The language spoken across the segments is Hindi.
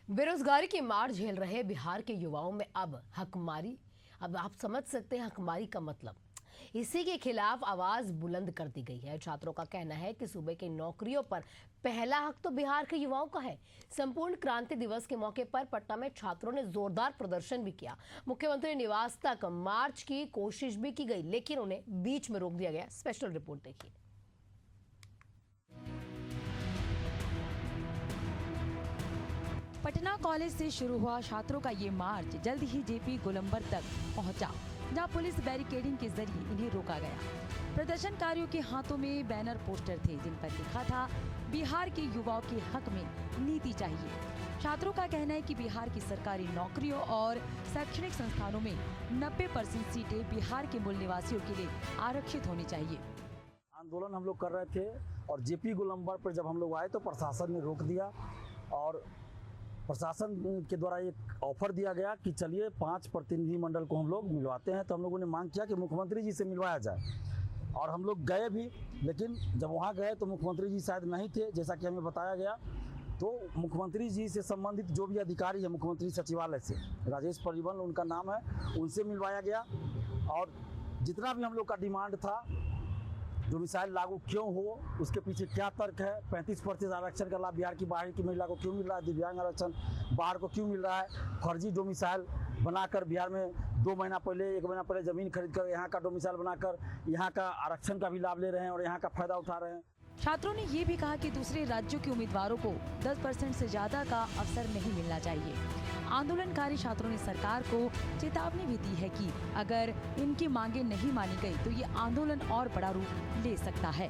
बेरोजगारी की मार झेल रहे बिहार के युवाओं में अब हकमारी। अब आप समझ सकते हैं हकमारी का मतलब। इसी के खिलाफ आवाज बुलंद कर दी गई है। छात्रों का कहना है कि सूबे की नौकरियों पर पहला हक तो बिहार के युवाओं का है। संपूर्ण क्रांति दिवस के मौके पर पटना में छात्रों ने जोरदार प्रदर्शन भी किया। मुख्यमंत्री निवास तक मार्च की कोशिश भी की गई, लेकिन उन्हें बीच में रोक दिया गया। स्पेशल रिपोर्ट देखिए। पटना कॉलेज से शुरू हुआ छात्रों का ये मार्च जल्द ही जेपी गोलंबर तक पहुंचा, जहां पुलिस बैरिकेडिंग के जरिए इन्हें रोका गया। प्रदर्शनकारियों के हाथों में बैनर पोस्टर थे जिन पर लिखा था, बिहार के युवाओं के हक में नीति चाहिए। छात्रों का कहना है कि बिहार की सरकारी नौकरियों और शैक्षणिक संस्थानों में 90% सीटें बिहार के मूल निवासियों के लिए आरक्षित होनी चाहिए। आंदोलन हम लोग कर रहे थे और जेपी गोलंबर पर जब हम लोग आए तो प्रशासन ने रोक दिया और प्रशासन के द्वारा एक ऑफर दिया गया कि चलिए 5 प्रतिनिधि मंडल को हम लोग मिलवाते हैं। तो हम लोगों ने मांग किया कि मुख्यमंत्री जी से मिलवाया जाए और हम लोग गए भी, लेकिन जब वहाँ गए तो मुख्यमंत्री जी शायद नहीं थे, जैसा कि हमें बताया गया। तो मुख्यमंत्री जी से संबंधित जो भी अधिकारी है मुख्यमंत्री सचिवालय से, राजेश परिवहन उनका नाम है, उनसे मिलवाया गया और जितना भी हम लोग का डिमांड था, जो मिसाइल लागू क्यों हो, उसके पीछे क्या तर्क है, 35% आरक्षण का लाभ बिहार की बाहर की महिला को क्यों मिल रहा है, दिव्यांग आरक्षण बाहर को क्यों मिल रहा है, फर्जी डोमिसाइल बनाकर बिहार में 2 महीना पहले 1 महीना पहले जमीन खरीद कर यहाँ का डोमिसाइल बनाकर यहाँ का आरक्षण का भी लाभ ले रहे हैं और यहाँ का फायदा उठा रहे हैं। छात्रों ने ये भी कहा कि दूसरे राज्यों के उम्मीदवारों को 10% से ज्यादा का अवसर नहीं मिलना चाहिए। आंदोलनकारी छात्रों ने सरकार को चेतावनी भी दी है कि अगर इनकी मांगे नहीं मानी गई तो ये आंदोलन और बड़ा रूप ले सकता है।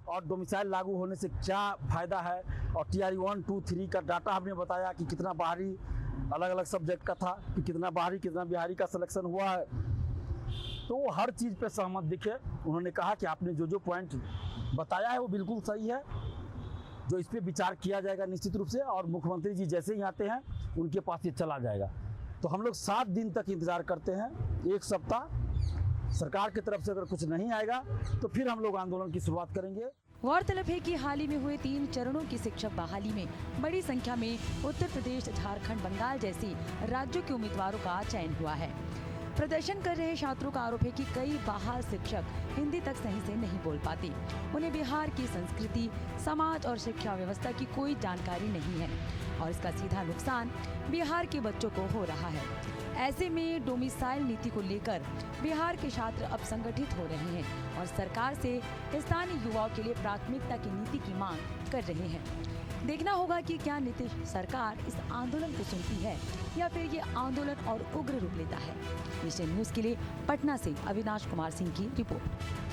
और डोमिसाइल लागू होने से क्या फायदा है और TRE 1, 2, 3 का डाटा हमने बताया कि कितना बाहरी अलग अलग सब्जेक्ट का था, कि कितना बाहरी कितना बिहारी का सिलेक्शन हुआ है। तो वो हर चीज़ पे सहमत दिखे। उन्होंने कहा कि आपने जो पॉइंट बताया है वो बिल्कुल सही है, जो इस पे विचार किया जाएगा निश्चित रूप से, और मुख्यमंत्री जी जैसे ही आते हैं उनके पास ये चला जाएगा। तो हम लोग 7 दिन तक इंतजार करते हैं, 1 सप्ताह। सरकार की तरफ से अगर कुछ नहीं आएगा तो फिर हम लोग आंदोलन की शुरुआत करेंगे। गौरतलब है कि हाल ही में हुए 3 चरणों की शिक्षक बहाली में बड़ी संख्या में उत्तर प्रदेश, झारखंड, बंगाल जैसे राज्यों के उम्मीदवारों का चयन हुआ है। प्रदर्शन कर रहे छात्रों का आरोप है कि कई बहाल शिक्षक हिंदी तक सही से नहीं बोल पाते। उन्हें बिहार की संस्कृति, समाज और शिक्षा व्यवस्था की कोई जानकारी नहीं है और इसका सीधा नुकसान बिहार के बच्चों को हो रहा है। ऐसे में डोमिसाइल नीति को लेकर बिहार के छात्र अब संगठित हो रहे हैं और सरकार से स्थानीय युवाओं के लिए प्राथमिकता की नीति की मांग कर रहे हैं। देखना होगा कि क्या नीतीश सरकार इस आंदोलन को सुनती है या फिर ये आंदोलन और उग्र रूप लेता है। नेशन न्यूज के लिए पटना से अविनाश कुमार सिंह की रिपोर्ट।